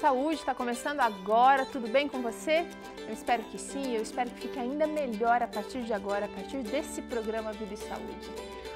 Saúde está começando agora, tudo bem com você? Eu espero que sim, eu espero que fique ainda melhor a partir de agora, a partir desse programa Vida e Saúde.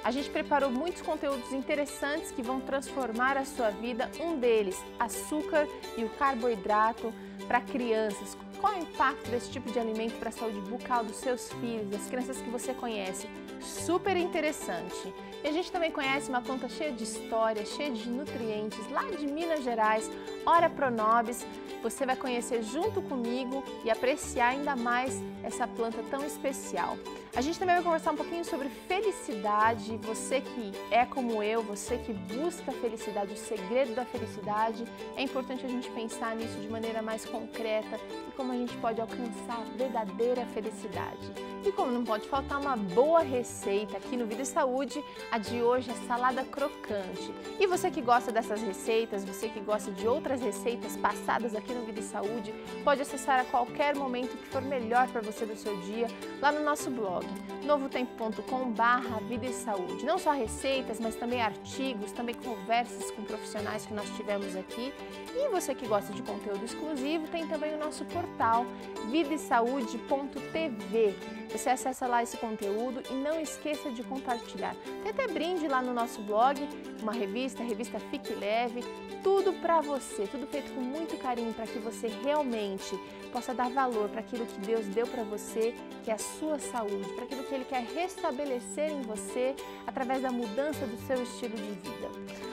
A gente preparou muitos conteúdos interessantes que vão transformar a sua vida, um deles, açúcar e o carboidrato para crianças. Qual é o impacto desse tipo de alimento para a saúde bucal dos seus filhos, das crianças que você conhece? Super interessante. E a gente também conhece uma planta cheia de história, cheia de nutrientes, lá de Minas Gerais, Ora Pronobis. Você vai conhecer junto comigo e apreciar ainda mais essa planta tão especial. A gente também vai conversar um pouquinho sobre felicidade. Você que é como eu, você que busca felicidade, o segredo da felicidade. É importante a gente pensar nisso de maneira mais concreta e como a gente pode alcançar a verdadeira felicidade. E como não pode faltar uma boa receita aqui no Vida e Saúde, a de hoje é salada crocante. E você que gosta dessas receitas, você que gosta de outras receitas passadas aqui no Vida e Saúde, pode acessar a qualquer momento que for melhor para você do seu dia, lá no nosso blog, novotempo.com/vida e saúde. Não só receitas, mas também artigos, também conversas com profissionais que nós tivemos aqui. E você que gosta de conteúdo exclusivo, tem também o nosso portal, vidaesaude.tv. Você acessa lá esse conteúdo e não esqueça de compartilhar. Tem até brinde lá no nosso blog, uma revista, a revista Fique Leve, tudo para você, tudo feito com muito carinho para que você realmente possa dar valor para aquilo que Deus deu para você, que é a sua saúde, para aquilo que Ele quer restabelecer em você através da mudança do seu estilo de vida.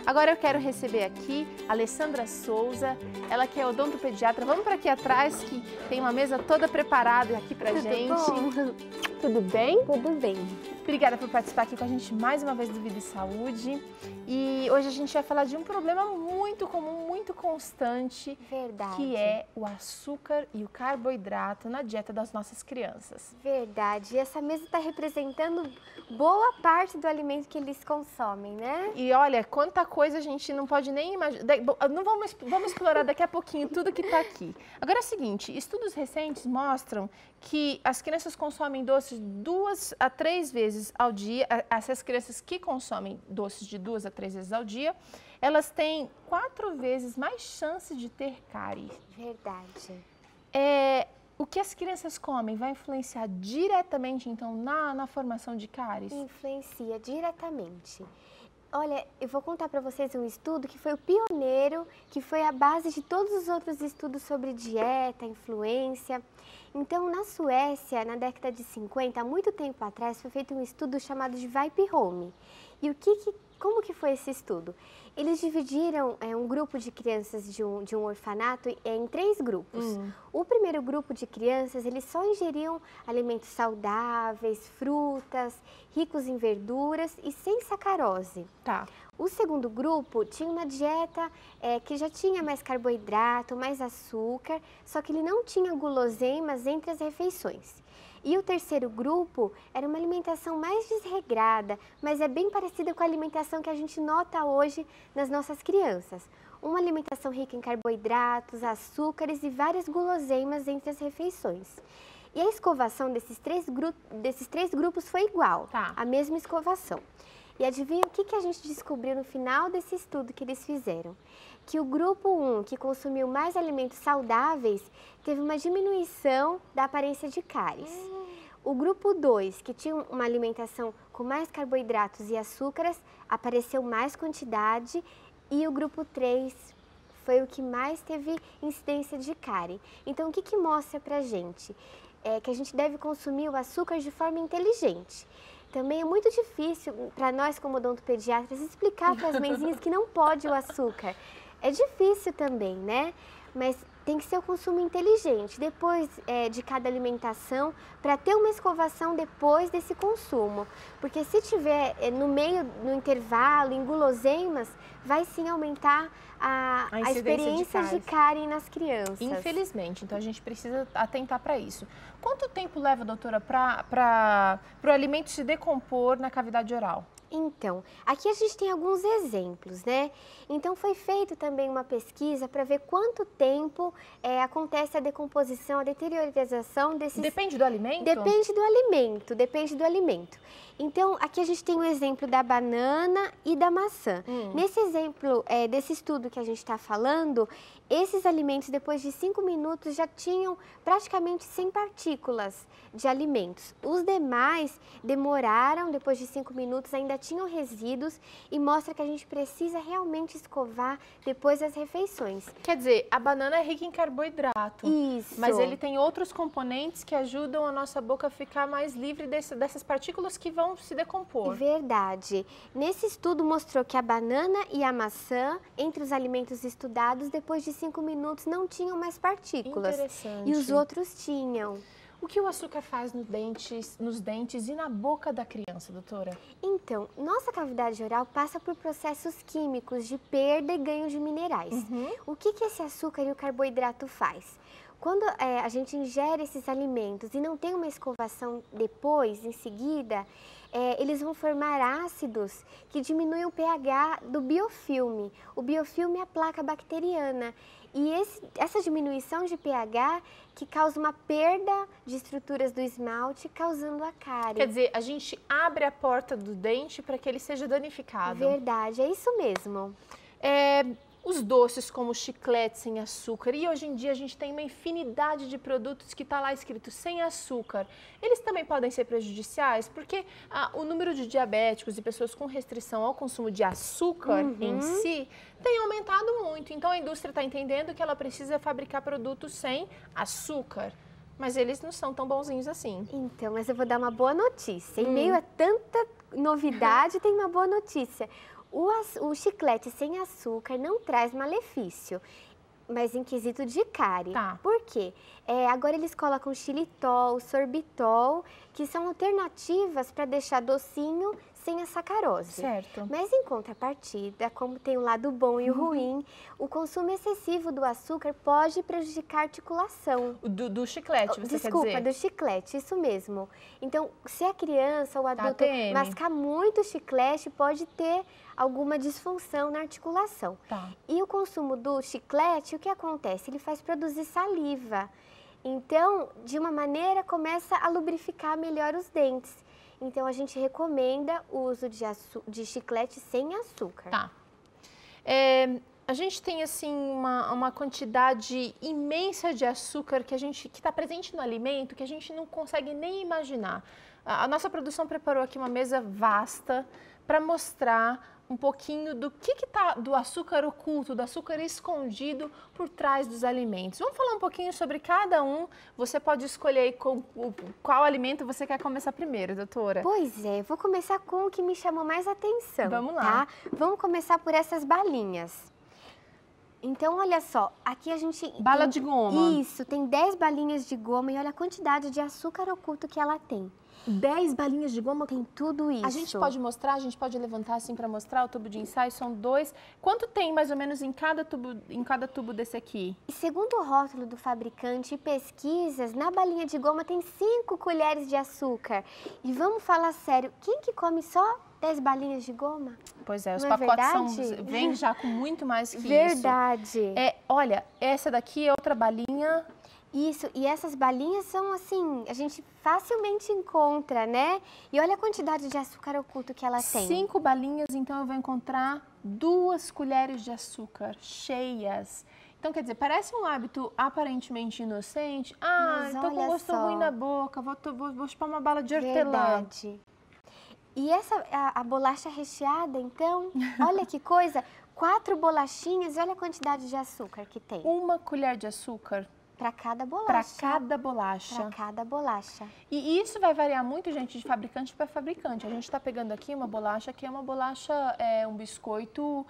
Agora eu quero receber aqui a Alessandra Souza, ela que é odontopediatra. Vamos para aqui atrás que tem uma mesa toda preparada aqui para gente. Bom. Tudo bem? Tudo bem. Obrigada por participar aqui com a gente mais uma vez do Vida e Saúde. E hoje a gente vai falar de um problema muito comum, muito constante, Verdade. que é o açúcar e o carboidrato na dieta das nossas crianças. Verdade. E essa mesa está representando boa parte do alimento que eles consomem, né? E olha, quanta coisa a gente não pode nem imaginar. Não vamos explorar daqui a pouquinho tudo que está aqui. Agora é o seguinte, estudos recentes mostram que as crianças consomem doces 2 a 3 vezes ao dia. Essas crianças que consomem doces de 2 a 3 vezes ao dia, elas têm 4 vezes mais chance de ter cárie. Verdade. O que as crianças comem vai influenciar diretamente, então, na formação de cáries? Influencia diretamente. Olha, eu vou contar para vocês um estudo que foi o pioneiro, que foi a base de todos os outros estudos sobre dieta, influência. Então, na Suécia, na década de 50, há muito tempo atrás, foi feito um estudo chamado de Vibe Home. E como que foi esse estudo? Eles dividiram um grupo de crianças de um orfanato em 3 grupos. O primeiro grupo de crianças, eles só ingeriam alimentos saudáveis, frutas, ricos em verduras e sem sacarose. Tá. O segundo grupo tinha uma dieta que já tinha mais carboidrato, mais açúcar, só que ele não tinha guloseimas entre as refeições. E o terceiro grupo era uma alimentação mais desregrada, mas é bem parecida com a alimentação que a gente nota hoje nas nossas crianças. Uma alimentação rica em carboidratos, açúcares e várias guloseimas entre as refeições. E a escovação desses três grupos foi igual, Tá. a mesma escovação. E adivinha o que a gente descobriu no final desse estudo que eles fizeram? Que o grupo 1, que consumiu mais alimentos saudáveis, teve uma diminuição da aparência de cáries. O grupo 2, que tinha uma alimentação com mais carboidratos e açúcares, apareceu mais quantidade. E o grupo 3 foi o que mais teve incidência de cárie. Então, o que mostra pra gente? Que a gente deve consumir o açúcar de forma inteligente. Também é muito difícil para nós, como odontopediatras, explicar para as mãezinhas que não pode o açúcar. É difícil também, né? Mas tem que ser o consumo inteligente, depois de cada alimentação, para ter uma escovação depois desse consumo. Porque se tiver no intervalo, em guloseimas, vai sim aumentar a experiência de cárie nas crianças. Infelizmente, então a gente precisa atentar para isso. Quanto tempo leva, doutora, para o alimento se decompor na cavidade oral? Então, aqui a gente tem alguns exemplos, né? Então, foi feita também uma pesquisa para ver quanto tempo acontece a decomposição, a deteriorização desses... Depende do alimento? Depende do alimento. Então, aqui a gente tem um exemplo da banana e da maçã. Nesse exemplo, desse estudo que a gente está falando, esses alimentos, depois de 5 minutos, já tinham praticamente 100 partículas de alimentos. Os demais demoraram, depois de 5 minutos, ainda tinham resíduos e mostra que a gente precisa realmente escovar depois das refeições. Quer dizer, a banana é rica em carboidrato. Isso. Mas ele tem outros componentes que ajudam a nossa boca a ficar mais livre dessas partículas que vão se decompor. Verdade. Nesse estudo mostrou que a banana e a maçã, entre os alimentos estudados, depois de 5 minutos não tinham mais partículas. Interessante. E os outros tinham. O que o açúcar faz nos dentes e na boca da criança, doutora? Então, nossa cavidade oral passa por processos químicos de perda e ganho de minerais. O que esse açúcar e o carboidrato faz? Quando a gente ingere esses alimentos e não tem uma escovação depois, em seguida, eles vão formar ácidos que diminuem o pH do biofilme. O biofilme é a placa bacteriana. E essa diminuição de pH que causa uma perda de estruturas do esmalte, causando a cárie. Quer dizer, a gente abre a porta do dente para que ele seja danificado. Verdade, é isso mesmo. Os doces como chiclete sem açúcar, e hoje em dia a gente tem uma infinidade de produtos que está lá escrito sem açúcar. Eles também podem ser prejudiciais porque o número de diabéticos e pessoas com restrição ao consumo de açúcar em si tem aumentado muito. Então a indústria está entendendo que ela precisa fabricar produtos sem açúcar. Mas eles não são tão bonzinhos assim. Então, mas eu vou dar uma boa notícia. Em meio a tanta novidade, tem uma boa notícia. O chiclete sem açúcar não traz malefício, mas em quesito de cárie. Tá. Por quê? Agora eles colocam xilitol, sorbitol, que são alternativas para deixar docinho sem a sacarose. Certo. Mas em contrapartida, como tem o lado bom e o ruim, o consumo excessivo do açúcar pode prejudicar a articulação. Do chiclete, você quer dizer? Do chiclete, isso mesmo. Então, se a criança ou o adulto TM. mascar muito chiclete, pode ter alguma disfunção na articulação. Tá. E o consumo do chiclete, o que acontece? Ele faz produzir saliva. Então, de uma maneira, começa a lubrificar melhor os dentes. Então, a gente recomenda o uso de chiclete sem açúcar. Tá. A gente tem, assim, uma quantidade imensa de açúcar que está presente no alimento que a gente não consegue nem imaginar. A nossa produção preparou aqui uma mesa vasta para mostrar um pouquinho do que está do açúcar oculto, do açúcar escondido por trás dos alimentos. Vamos falar um pouquinho sobre cada um. Você pode escolher aí qual alimento você quer começar primeiro, doutora. Pois é, vou começar com o que me chamou mais atenção. Vamos lá. Tá? Vamos começar por essas balinhas. Então, olha só, aqui a gente... Bala de goma. Isso, tem 10 balinhas de goma e olha a quantidade de açúcar oculto que ela tem. 10 balinhas de goma? Tem tudo isso. A gente pode mostrar, a gente pode levantar assim para mostrar o tubo de ensaio, são 2. Quanto tem mais ou menos em cada tubo desse aqui? E segundo o rótulo do fabricante e pesquisas, na balinha de goma tem 5 colheres de açúcar. E vamos falar sério, quem que come só 10 balinhas de goma? Pois é, os Não pacotes vêm verdade? já com muito mais que Verdade. isso. Olha, essa daqui é outra balinha. Isso, e essas balinhas são assim, a gente facilmente encontra, né? E olha a quantidade de açúcar oculto que ela tem. 5 balinhas, então eu vou encontrar 2 colheres de açúcar cheias. Então, quer dizer, parece um hábito aparentemente inocente. Mas tô com olha gosto só. ruim na boca, vou chupar uma bala de hortelã. Verdade. E a bolacha recheada, então, olha que coisa, 4 bolachinhas e olha a quantidade de açúcar que tem. 1 colher de açúcar Para cada bolacha. para cada bolacha. Para cada bolacha. E isso vai variar muito, gente, de fabricante para fabricante. A gente está pegando aqui uma bolacha que é uma bolacha, um biscoito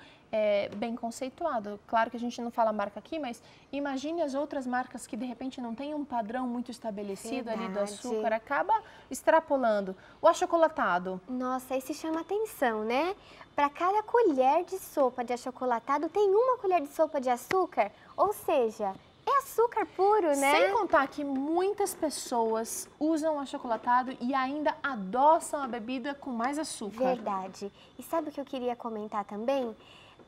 bem conceituado. Claro que a gente não fala a marca aqui, mas imagine as outras marcas que de repente não tem um padrão muito estabelecido ali do açúcar, acaba extrapolando. O achocolatado. Nossa, esse chama atenção, né? Para cada colher de sopa de achocolatado tem 1 colher de sopa de açúcar, ou seja, É açúcar puro, né? Sem contar que muitas pessoas usam achocolatado e ainda adoçam a bebida com mais açúcar. Verdade. E sabe o que eu queria comentar também?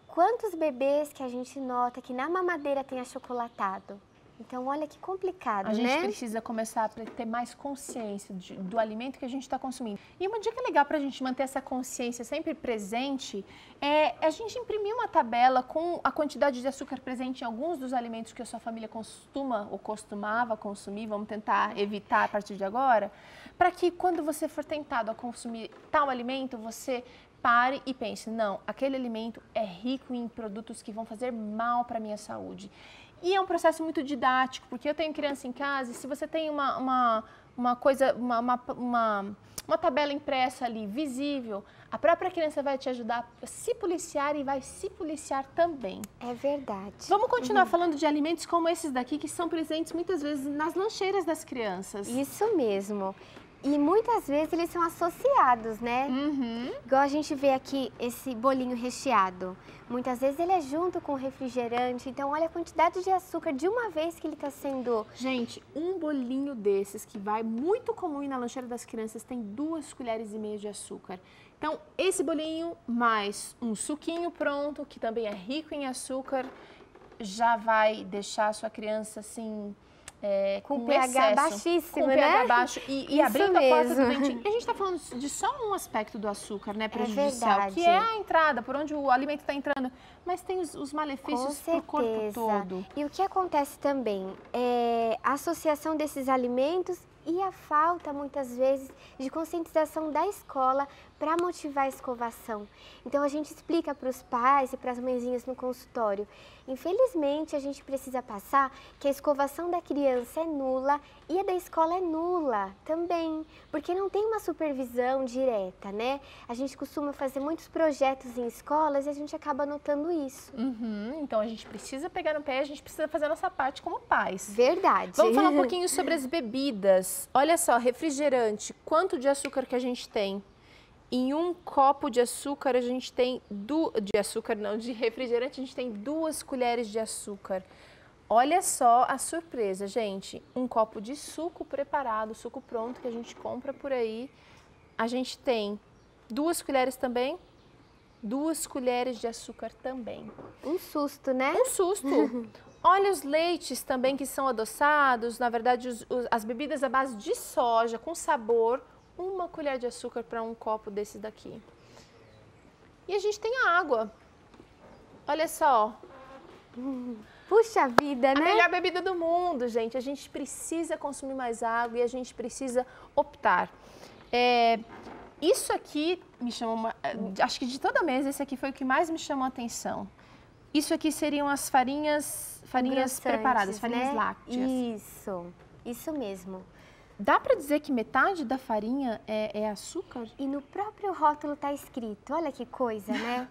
Quantos bebês que a gente nota que na mamadeira tem achocolatado? Então, olha que complicado, né? A gente precisa começar a ter mais consciência do alimento que a gente está consumindo. E uma dica legal para a gente manter essa consciência sempre presente é a gente imprimir uma tabela com a quantidade de açúcar presente em alguns dos alimentos que a sua família costuma ou costumava consumir. Vamos tentar evitar a partir de agora, para que quando você for tentado a consumir tal alimento, você pare e pense, não, aquele alimento é rico em produtos que vão fazer mal para a minha saúde. E é um processo muito didático, porque eu tenho criança em casa e se você tem uma tabela impressa ali, visível, a própria criança vai te ajudar a se policiar e vai se policiar também. É verdade. Vamos continuar falando de alimentos como esses daqui, que são presentes muitas vezes nas lancheiras das crianças. Isso mesmo. E muitas vezes eles são associados, né? Igual a gente vê aqui esse bolinho recheado. Muitas vezes ele é junto com o refrigerante, então olha a quantidade de açúcar de uma vez que ele está sendo... Gente, um bolinho desses que vai muito comum na lancheira das crianças tem 2,5 colheres de açúcar. Então, esse bolinho mais um suquinho pronto, que também é rico em açúcar, já vai deixar a sua criança assim... com pH baixíssimo, com né? pH baixo e abrindo a porta do dentinho. A gente está falando de só um aspecto do açúcar, né, prejudicial, que é a entrada, por onde o alimento está entrando, mas tem os malefícios para o corpo todo. E o que acontece também é a associação desses alimentos e a falta, muitas vezes, de conscientização da escola para motivar a escovação. Então, a gente explica para os pais e para as mãezinhas no consultório. Infelizmente, a gente precisa passar que a escovação da criança é nula e a da escola é nula também, porque não tem uma supervisão direta, né? A gente costuma fazer muitos projetos em escolas e a gente acaba notando isso. Então, a gente precisa pegar no pé, a gente precisa fazer a nossa parte como pais. Verdade. Vamos falar um pouquinho sobre as bebidas. Olha só, refrigerante, quanto de açúcar que a gente tem? Em um copo de açúcar, a gente tem de refrigerante, a gente tem 2 colheres de açúcar. Olha só a surpresa, gente. Um copo de suco preparado, suco pronto que a gente compra por aí. A gente tem 2 colheres também, 2 colheres de açúcar também. Um susto, né? Um susto. Olha os leites também que são adoçados, na verdade as bebidas à base de soja com sabor, 1 colher de açúcar para um copo desse daqui. E a gente tem a água. Olha só. Puxa vida, né? A melhor bebida do mundo, gente. A gente precisa consumir mais água e a gente precisa optar. Isso aqui me chamou, acho que de toda a mesa, esse aqui foi o que mais me chamou a atenção. Isso aqui seriam as farinhas preparadas, farinhas lácteas. Isso mesmo. Dá para dizer que metade da farinha é açúcar? E no próprio rótulo está escrito, olha que coisa, né?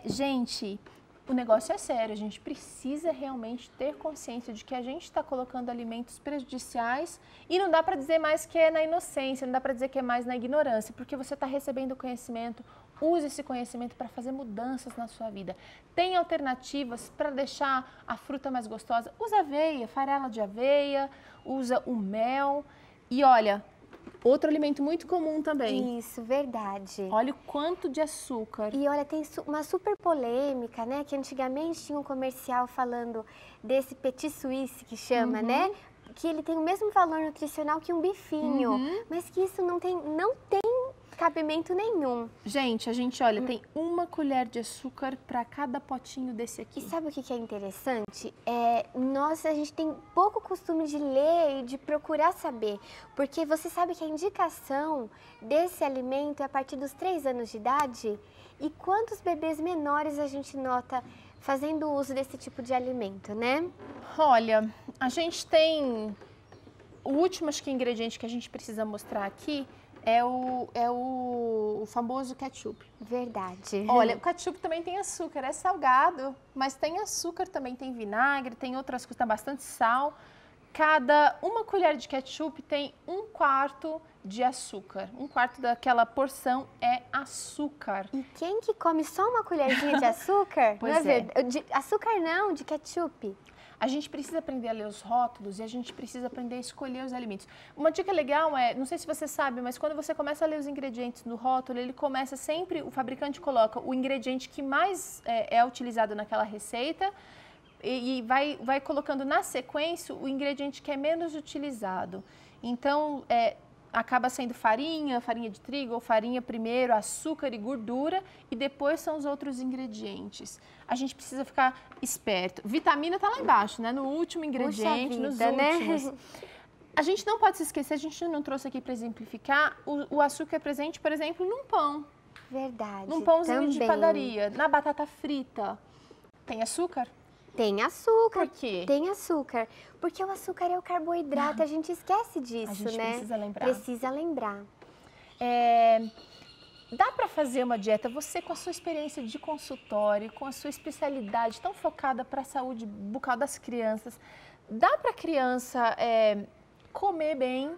Gente, o negócio é sério, a gente precisa realmente ter consciência de que a gente está colocando alimentos prejudiciais e não dá para dizer mais que é na inocência, não dá para dizer que é mais na ignorância, porque você está recebendo conhecimento, use esse conhecimento para fazer mudanças na sua vida. Tem alternativas para deixar a fruta mais gostosa, usa aveia, farela de aveia, usa o mel e olha, outro alimento muito comum também. Isso, verdade. Olha o quanto de açúcar. E olha, tem uma super polêmica, né? Que antigamente tinha um comercial falando desse petit suisse que chama, né? Que ele tem o mesmo valor nutricional que um bifinho, mas que isso não tem cabimento nenhum. Gente, olha, tem 1 colher de açúcar para cada potinho desse aqui. E sabe o que é interessante? A gente tem pouco costume de ler e de procurar saber, porque você sabe que a indicação desse alimento é a partir dos 3 anos de idade? E quantos bebês menores a gente nota fazendo uso desse tipo de alimento, né? Olha, a gente tem o último, acho que ingrediente que a gente precisa mostrar aqui é o famoso ketchup. Verdade. Olha, o ketchup também tem açúcar, é salgado, mas tem açúcar também, tem vinagre, tem outras coisas, tem bastante sal. Cada 1 colher de ketchup tem 1/4 de açúcar. 1/4 daquela porção é açúcar. E quem que come só 1 colherzinha de açúcar? Pois não é verdade? Açúcar não, de ketchup. A gente precisa aprender a ler os rótulos e a gente precisa aprender a escolher os alimentos. Uma dica legal é, não sei se você sabe, mas quando você começa a ler os ingredientes no rótulo, ele começa sempre, o fabricante coloca o ingrediente que mais é utilizado naquela receita e vai colocando na sequência o ingrediente que é menos utilizado. Então, acaba sendo farinha de trigo ou farinha primeiro, açúcar e gordura e depois são os outros ingredientes. A gente precisa ficar esperto. Vitamina está lá embaixo, né? No último ingrediente, vida, nos né? últimos. A gente não pode se esquecer, a gente não trouxe aqui para exemplificar, o açúcar é presente, por exemplo, num pão. Verdade. Num pãozinho também. de padaria, na batata frita. Tem açúcar? Tem açúcar. Por quê? Tem açúcar. Porque o açúcar é o carboidrato, a gente esquece disso, A gente né? precisa lembrar. Precisa lembrar. Dá para fazer uma dieta, você com a sua experiência de consultório, com a sua especialidade tão focada para a saúde bucal das crianças, dá para a criança comer bem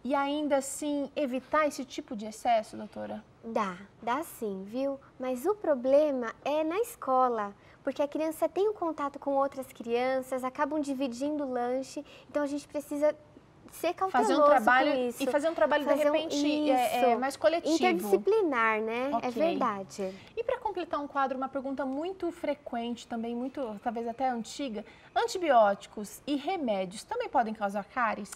e ainda assim evitar esse tipo de excesso, doutora? Dá sim, viu? Mas o problema é na escola, porque a criança tem um contato com outras crianças, acabam dividindo o lanche, então a gente precisa ser cauteloso fazer um trabalho com isso. E fazer um trabalho, de repente, mais coletivo. Interdisciplinar, né? Okay. É verdade. E para completar um quadro, uma pergunta muito frequente, também muito, talvez até antiga, antibióticos e remédios também podem causar cáries?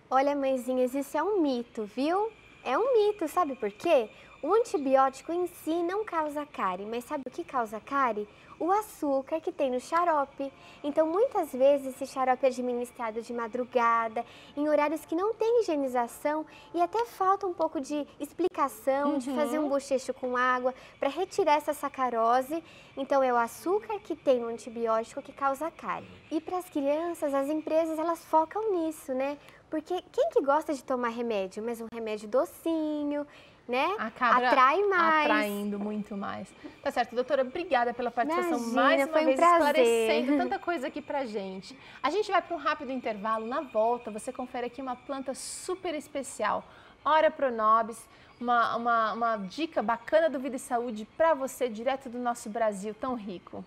Olha, mãezinhas, isso é um mito, viu? É um mito, sabe por quê? O antibiótico em si não causa cárie, mas sabe o que causa cárie? O açúcar que tem no xarope. Então, muitas vezes, esse xarope é administrado de madrugada, em horários que não tem higienização e até falta um pouco de explicação, de fazer um bochecho com água para retirar essa sacarose. Então, é o açúcar que tem no antibiótico que causa cárie. E para as crianças, as empresas, elas focam nisso, né? Porque quem que gosta de tomar remédio? Mas um remédio docinho, né? Acaba atrai mais. Atraindo muito mais. Tá certo, doutora, obrigada pela participação. Imagina, mais uma foi um vez prazer. esclarecendo tanta coisa aqui pra gente. A gente vai para um rápido intervalo. Na volta, você confere aqui uma planta super especial, Ora Pronobis, uma dica bacana do Vida e Saúde para você, direto do nosso Brasil tão rico.